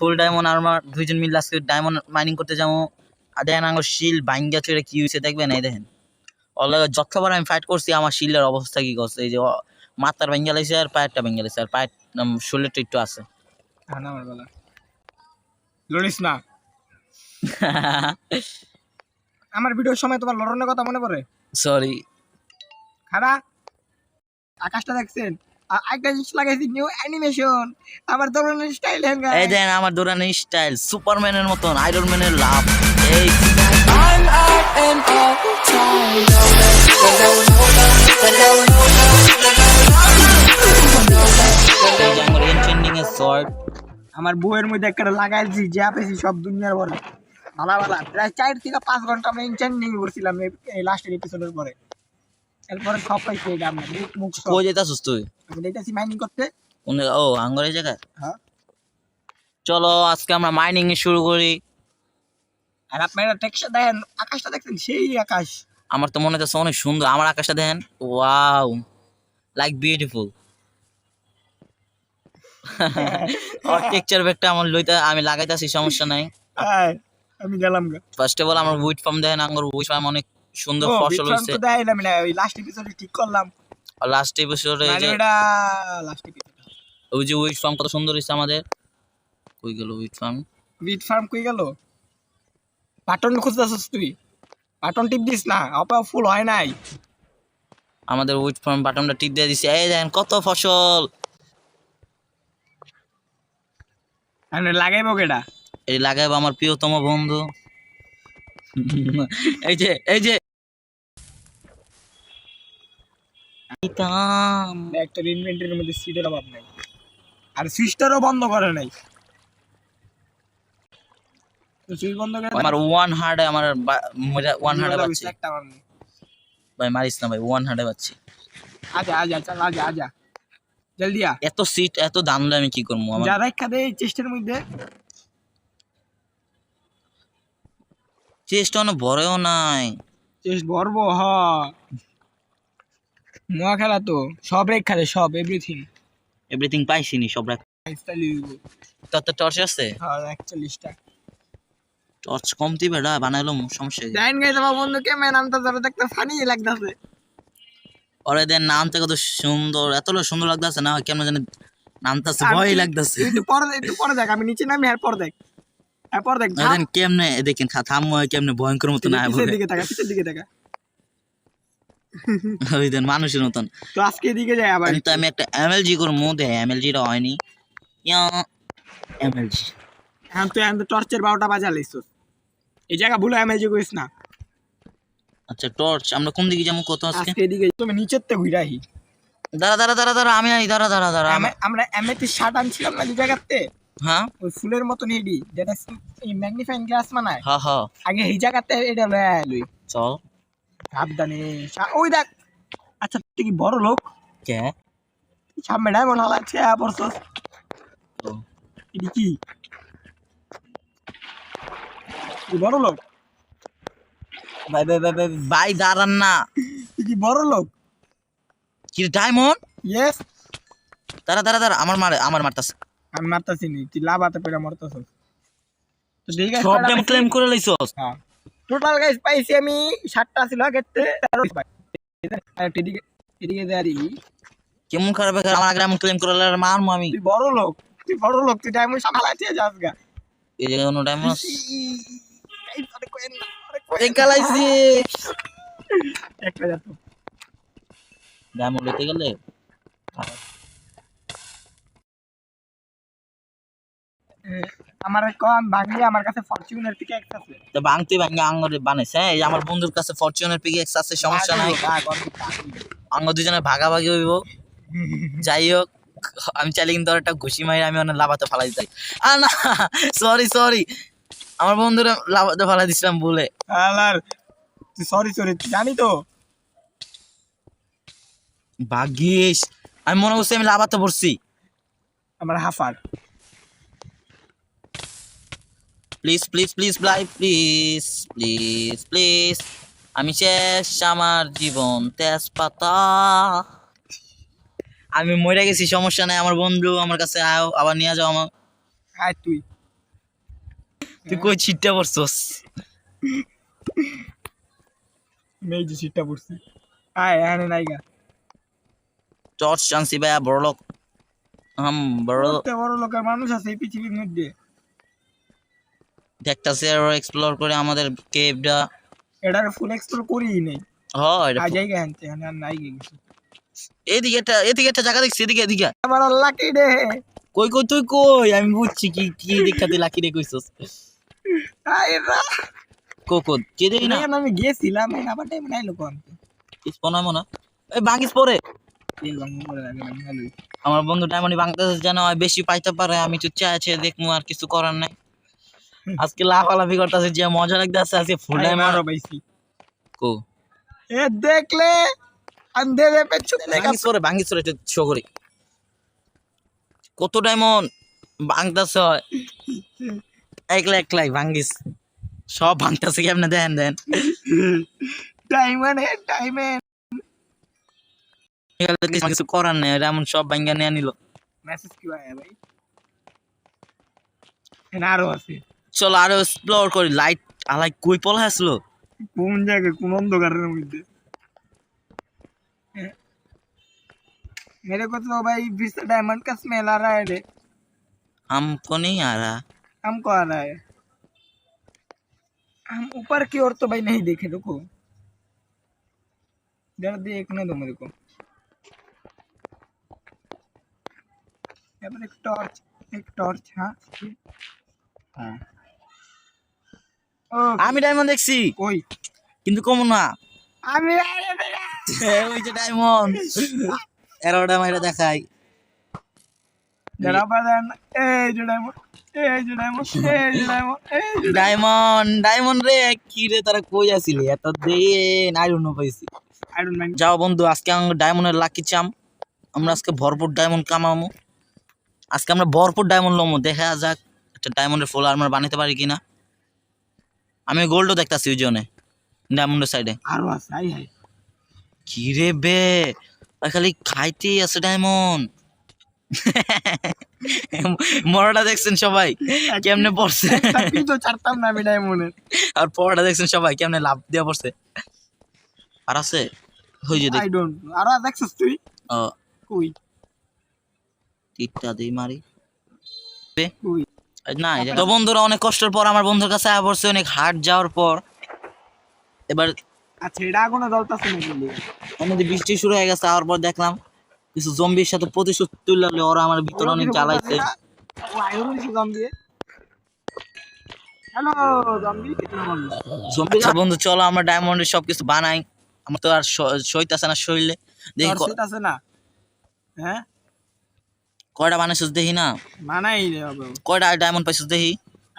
ফুল diamond armour দুইজন মিলে আজকে ডায়মন্ড মাইনিং করতে যাবো। আর দেখেন আমার শিল ভাঙ্গা চড়ে কি হয়েছে দেখবেন, এই দেখেন অলরেডি যতবার আমি ফাইট করছি আমার শিলের অবস্থা কি করছে। এই যে মাথার ভেঙে লাইছে আর পায়েরটা ভেঙে লাইছে, আর পায়ের শরীরটা একটু আছে। লড়িস না। আমার ভিডিওর সময় তোমার লড়নের কথা মনে পড়ে? সরি। খারা আকাশটা দেখছেন? একটা জিনিস লাগাইছি, নিউ অ্যানিমেশন। আমার দৌড়ানোর স্টাইল হ্যাঙ্গা। এই দেখেন আমার দৌড়ানোর স্টাইল সুপারম্যানের মতন, আয়রন ম্যানের লাভ। এই আমার বউয়ের মধ্যে একটা লাগাইছি, যা পেয়েছি সব দুনিয়ার বলে ভালো ভালো। প্রায় 4 থেকে 5 ঘন্টা আমরা এনচেন্টিং করছিলাম এই লাস্টের এপিসোডের পরে। এরপরে সব পাইছি। এটা আমরা মুখ কই যেতাছিস তুই? আমি যাইতাছি মাইনিং করতে। ও আঙ্গর এই জায়গায়। হ্যাঁ চলো আজকে আমরা মাইনিং শুরু করি। আর আপনারা টেক্সচার দেখেন, আকাশটা দেখছেন? সেই আকাশ। আমার তো মনে হচ্ছে অনেক সুন্দর। আমার আকাশটা দেখেন, ওয়াও লাইক বিউটিফুল। আর টেক্সচার ব্যাগটা আমার লইতে আমি লাগাইতাছি, সমস্যা নাই। আমি গেলাম। ফার্স্ট অফ অল আমার উইট ফার্ম দেখেন, আঙ্গুর উইট ফার্ম অনেক সুন্দর ফসল হইছে। তো দেখাইলাম না, ওই লাস্ট এপিসোডে ঠিক করলাম। আর লাস্ট এপিসোডে এই যে লাস্ট এপিসোড ওই যে উইট ফার্ম কত সুন্দর হইছে আমাদের। কই গেল উইট ফার্ম? উইট ফার্ম কই গেল? বাটন খুঁজতেছিস তুই? বাটন টিপ দিস না, আপা ফুল হয় নাই। আমাদের উইট ফার্ম বাটনটা টিপ দিয়ে দিছে। এই দেখেন কত ফসল। আমি লাগাইবো কেডা? এই লাগাইবো আমার প্রিয়তম বন্ধু। এই যে একটা ইনভেন্টরির মধ্যে সিটের অভাব নাই, আর সুইচটারও বন্ধ করে নাই। সুইচ বন্ধ করে আমার ওয়ান হার্ডে আমার ওয়ান হার্ডে পাচ্ছি। একটা আমার ভাই মারিস না ভাই, ওয়ান হার্ডে পাচ্ছি। আজা চল আজা জলদি আ। এত সিট এত দাম হলে আমি কি করবো? আমার যা দেখা দে চেস্টের মধ্যে। চেস্ট অনেক বড়ও নাই। চেস্ট ভরবো হ। মোয়া খেলা তো সব রেখা দে, সব এভরিথিং পাইছি নি সব রাখ। তোর টর্চ আছে? হ্যাঁ 41টা টর্চ কমতি বেড়া বানাইলাম, সমস্যা কি? জানেন গাইস আমার বন্ধু কে ম্যান আনতে যাবে, দেখতে ফানি লাগতাছে। ওরে দেন নামতে কত সুন্দর, এত সুন্দর লাগতাছে না কেমন জানি নামতাছে, ভয় লাগতাছে। একটু পরে দেখ, আমি নিচে নামি এরপর দেখ। এরপর দেখ দেন কেমনে দেখেন থাম কেমনে ভয়ঙ্কর মতো না পিছের দিকে তাকা, পিছের দিকে তাকা। ওই দেন মানুষের মতন। তো আজকে এদিকে যাই আবার। কিন্তু আমি একটা এমএলজি করবো, দে এমএলজিটা হয়নি। এমএলজি এখন তো টর্চের 12টা বাজালাইছ। এই জায়গা ভুলে এমএলজি করিস না। আচ্ছা টর্চ আমরা কোন দিকে যাবো? কত আজকে এদিকে তুমি নিচের তে ঘুরাহি। দাঁড়া আমি আই, দাঁড়া আমরা এমএটি শার্ট আনছিলাম না এই জায়গাতে। হ্যাঁ ওই ফুলের মতন হেডি যেটা ম্যাগনিফাইং গ্লাস মানায়। হ্যাঁ আগে এই জায়গাতে এটা লই চল সাবধানে। ওই দেখ। আচ্ছা তুই কি বড় লোক? কে সামনে ডায়মন্ড হল আছে পড়ছস? এডি কি তুই বড় লোক? ভাই দাঁড়ান না। তুই কি বড় লোক? কি ডায়মন্ড? ইয়েস। দাঁড়া আমার মারতাছে। আমি মারতাছি নি, তুই লাভাতে পেরা মরতাছস। তো ঠিক আছে সব ড্যাম ক্লেম করে লইছস। হ্যাঁ টোটাল গাইস পাইছি আমি 7টা ছিল আগেতে। আর এদিকে দাঁড়ি কেমন খারাপ আমার আগে এমন ক্লেম করে মারমু আমি। তুই বড় লোক, তুই ডায়মন্ড সামলাতে যাস গা। এই জায়গায় কোনো ডায়মন্ড এই কালাইছি একটা যা তো ডায়মন্ড লইতে গেলে আমার কোন ভাঙলি, আমার কাছে ফরচুনের পিকেক্স আছে। তো ভাঙতে আঙ্গরে বানাইছে। এই আমার বন্ধুর কাছে ফরচুনের পিকেক্স আছে, সমস্যা নাই। আঙ্গ দুজনে ভাগাভাগি হইব। যাই হোক আমি চাইলে কিন্তু একটা ঘুষি মারি আমি অনেক লাভাতে ফালাই দিতাম। না সরি আমার বন্ধুরা লাভাতে ফালাই দিছিলাম বলে। আর সরি জানি তো ভাগ্যিস আমি মনে করছি আমি লাভাতে পড়ছি। আমার হাফার প্লিজ আমি শেষ, আমার জীবন তেজপাতা। আমি মরে গেছি, সমস্যা নাই। আমার বন্ধু আমার কাছে আয়, আবার নিয়ে যাও আমার। তুই তুই কই ছিটটা পড়ছস? এই যে সিটটা পড়ছি আয় এখানে নাইগা টর্চ চান্সি ভাইয়া বড় লোক বড় কত বড় লোকের মানুষ আছে এই পৃথিবীর মধ্যে দেখতাছে আর এক্সপ্লোর করে আমাদের কেভটা। এটার ফুল এক্সপ্লোর করিই নেই হয় আজ জায়গা আনতে আর নাই গেছি এদিকে একটা জায়গা দেখছি, এদিকে আমার লাকি রে কই কই তুই কই? আমি বুঝছি কি কি দেখা তুই লাকি রে কইছস। আয় রা কোকো কে দেই না আমি গেছিলাম এই আবার টাইম নাই লোক আনতে স্পনা মনা এই বাঙ্গিস পরে এই লং করে লাগে আমি ভালোই আমার বন্ধু ডায়মন্ড বাংলাদেশ যেন হয় বেশি পাইতে পারে, আমি তো চাইছে দেখমু, আর কিছু করার নাই। আজকে লাফালাফি করতেছে যে মজা লাগতেছে, আজকে ফুল আরে ডায়মন্ড মারো পাইছি কো এ দেখলে अंधेरे पे छुपने का ভাঙ্গিস পরে শো করি কত ডায়মন্ড ভাঙতাছে হয় একলাই ভাঙ্গিস সব ভাঙতাছে কেমনে দেন डायमंड है डायमंड কিছু করার নাই, এমন সব ভাঙ্গা নিয়ে নিল। मैसेज क्यों आया भाई এনারো আছে চলো আরো এক্সপ্লোর করি। লাইট আলাই কই পলা আসলো কোন জায়গায় কোন অন্ধকারের মধ্যে मेरे को तो भाई विस डायमंड का स्मेल आ रहा है रे हमको नहीं आ रहा। हमको आ रहा है हम ऊपर की ओर तो भाई नहीं देखे रुको जरा देखने दो मेरे को यहाँ पर एक टॉर्च हाँ हाँ আমি ডায়মন্ড দেখছি ওই কিন্তু কম না আমি ওই যে ডায়মন্ড এরোটা মাইরা দেখাই যারা বাদান এই যে ডায়মন্ড এই যে ডায়মন্ড এই যে ডায়মন্ড এই যে ডায়মন্ড রে কি রে তারা কই আসিলি এত দিন আইরন পাইছি। আই ডোন্ট মাইন্ড যাও বন্ধু আজকে আমরা ডায়মন্ডের লাকি চাম, আমরা আজকে ভরপুর ডায়মন্ড কামামু। আজকে আমরা ভরপুর ডায়মন্ড লমু, দেখা যাক একটা ডায়মন্ডের ফুল আর্মার বানাইতে পারি কিনা। আমি গোল্ডও দেখতাছি ওই জন্য ডায়মন্ডের সাইডে। আরো আছে আই হাই কি রে বে খালি খাইতেই আছে ডায়মন্ড। মরাটা দেখছেন সবাই কেমনে পড়ছে, তুই তো ছাড়তাম না আমি ডায়মন্ডের আর পড়াটা দেখছেন সবাই কেমনে লাভ দিয়ে পড়ছে। আর আছে হই যে আই ডোন্ট আরো দেখছস তুই কই টিকটা দেই মারি কই না। তো বন্ধুরা অনেক কষ্টের পর আমার বন্ধুর কাছে আয়া পড়ছে, অনেক হাট যাওয়ার পর এবার আচ্ছা এটা কোনো জ্বলতাছে না কিন্তু আমাদের বৃষ্টি শুরু হয়ে গেছে। আর পর দেখলাম কিছু জম্বির সাথে প্রতিশোধ তুললে ওরা আমার ভিতরে অনেক জ্বালাইছে। ও আয়রন দিছে জম্বি হ্যালো জম্বি কিতনা বন্ধ জম্বি বন্ধু চলো আমরা ডায়মন্ডের সবকিছু বানাই, আমার তো আর সইতাছে না শরীরে। দেখি তোর আছে না হ্যাঁ কয়টা বানাইছিস দেখি না, মানাই রে হবে কয়টা ডায়মন্ড পাইছিস দেখি।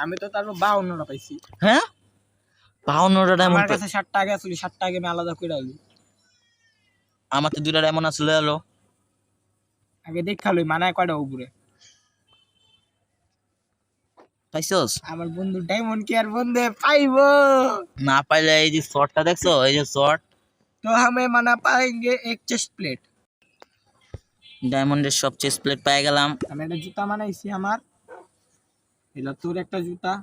আমি তো তারপর 52টা পাইছি হ্যাঁ 52টা ডায়মন্ড আমার কাছে 60 টাকা আছে 60 টাকা আমি আলাদা করে আলি আমার তো 2টা ডায়মন্ড আসলে এলো। আগে দেখালো মানায় কয়টা উপরে পাইছস? আমার বন্ধু ডায়মন্ড কি আর বন্ধে পাইবো না পাইলে এই যে শর্টটা দেখছো, এই যে শর্ট तो हमें मना पाएंगे एक चेस्ट प्लेट ডায়মন্ডের সব চেস্ট প্লেট পেয়ে গেলাম। আমি একটা জুতা বানাইছি আমার এটা তোর একটা জুতা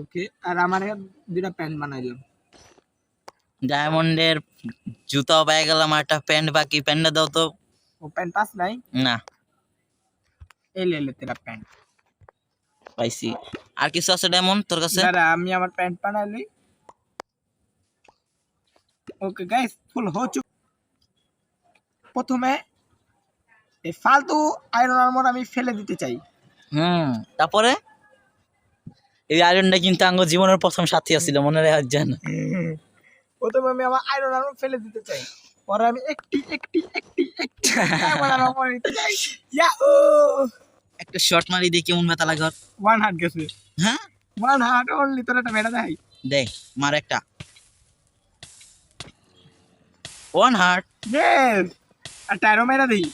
ওকে আর আমার দুটা প্যান্ট বানাইলাম ডায়মন্ডের জুতাও পেয়ে গেলাম, আর একটা প্যান্ট বাকি, প্যান্টটা দাও তো। ও প্যান্ট পাস নাই না এই ले तेरा প্যান্ট পাইছি। আর কিছু আছে ডায়মন্ড তোর কাছে? দাঁড়া আমি আমার প্যান্ট বানাইলি ওকে গাইস ফুল हो चुका প্রথমে এই ফালতু আয়রন আর্মর আমি ফেলে দিতে চাই তারপরে এই আয়রনটা কিন্তু আঙ্গ জীবনের প্রথম সাথী ছিল, মনে রাখার জন্য। প্রথমে আমি আমার আয়রন আর্মর ফেলে দিতে চাই, পরে আমি একটি আয়রন আর্মর নিতে চাই। ইয়াহু একটা শর্ট মারি দেখি কেমন ব্যথা লাগে। ওয়ান হার্ট গেছে হ্যাঁ ওয়ান হার্ট অনলি তোর একটা মেটা দেখাই দেখ মার একটা ওয়ান হার্ট ইয়েস আর টাইরো মেরা দেই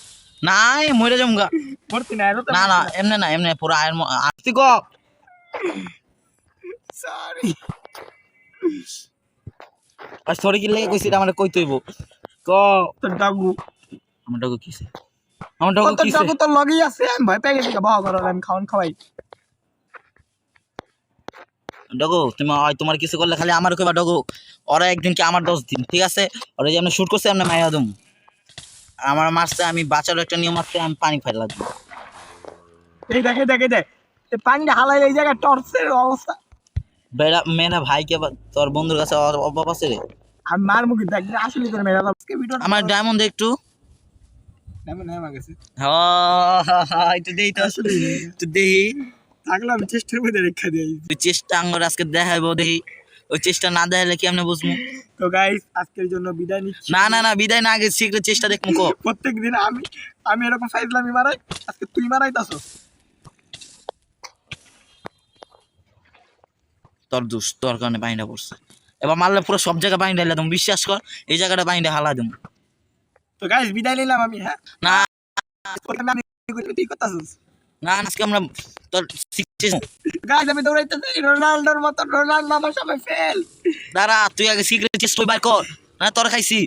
নাই মরে যামগা পড়তি না না না এমনে না এমনে পুরো আয়রন আসতি গো সরি আর সরি কি লাগে কইছিস আমারে কই তইব ক তোর ডাগু আমার ডাগু কিছে আমার ডাগু তোর কিছে ডাগু তো লগই আছে আমি ভয় পেয়ে গেছি বাবা করো আমি খাওন খাওয়াই ডগো তোমার কিছু করলে খালি আমার কইবা ডগো, ওরা একদিন কি আমার 10 দিন, ঠিক আছে? ওরা যে আমরা শুট করছে আমরা মাইরা দুম, আমার মারছে, আমি বাঁচার একটা নিয়ম আছে, আমি পানি খাই লাগবে। এই দেখে পানিটা হালাইলে এই জায়গায় টর্চের অবস্থা। বেড়া মেয়েরা ভাই কে তোর বন্ধুর কাছে অভাব আছে রে। আমি মার মুখে দেখ আসলে তোর মেরা আজকে ভিডিও আমার ডায়মন্ড একটু এমন আমার কাছে একটু দেই তো, একটু দেই। থাকলে আমি চেষ্টার মধ্যে রেখা দিই। তুই চেষ্টা আঙ্গর আজকে দেখাইবো, দেখি ওই চেষ্টা না দেখাইলে কি আমরা বুঝবো? তো গাইস আজকের জন্য বিদায় নিচ্ছি। না বিদায় না, আগে শীঘ্র চেষ্টা দেখবো কো। প্রত্যেকদিন আমি এরকম ফাইজলামি মারাই, আজকে তুই মারাইতাছস। তোর দোষ, তোর কারণে পানিটা পড়ছে। এবার মারলে পুরো সব জায়গায় পানি ঢাইলে তুমি বিশ্বাস কর, এই জায়গাটা পানিটা হালা দেবো। তো গাইস বিদায় নিলাম আমি। হ্যাঁ না আমি তুই করতাছস না, আজকে আমরা তোর শিখছিস। গাইস আমি দৌড়াইতেছি রোনাল্ডোর মতো, রোনাল্ডো আমার সামনে ফেল। দাঁড়া, তুই আগে সিগারেট চেষ্টা বাইর কর। না তোর খাইছি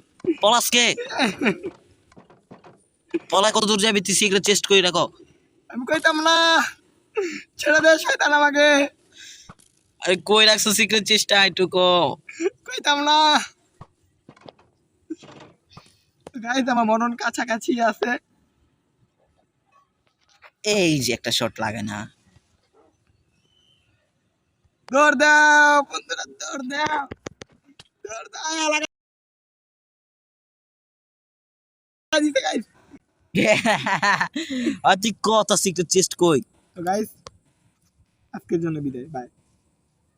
পলাশকে, পলায় কত দূর যাবি তুই? সিগারেট চেস্ট করে রাখো। আমি কইতাম না, ছেড়ে দে শয়তান আমাকে। আরে কই রাখছো সিগারেট চেষ্টা এইটুকু? কইতাম না। গাইস আমার মরণ কাছাকাছি আছে। এই যে একটা শট লাগে না। দৌড় দাও বন্ধুরা, দৌড় দাও, দৌড় দাও। দিতে গাইস। আর তুই কত সিগারেট চেস্ট কই? তো গাইস আজকের জন্য বিদায়, বাই।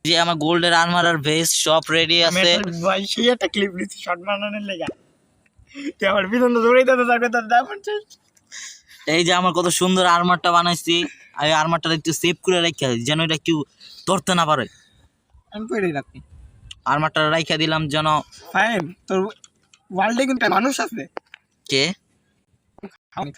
যে আমার গোল্ডের আর্মার আর ভেস্ট সব রেডি আছে। ভাই সেই একটা ক্লিপ নিচ্ছি শর্ট বানানোর লেগা। তুই আমার পিছনে দৌড়াইতে থাকবে তোর ডায়মন্ড শেষ। এই যে আমার কত সুন্দর আর্মারটা বানাইছি, এই আর্মারটা একটু সেভ করে রাখা যেন এটা কেউ ধরতে না পারে। আমি কইরাই রাখি আর্মারটা রাইখা দিলাম যেন। ফাইন তোর ওয়ার্ল্ডে কিন্তু মানুষ আছে। কে? খাওয়ানি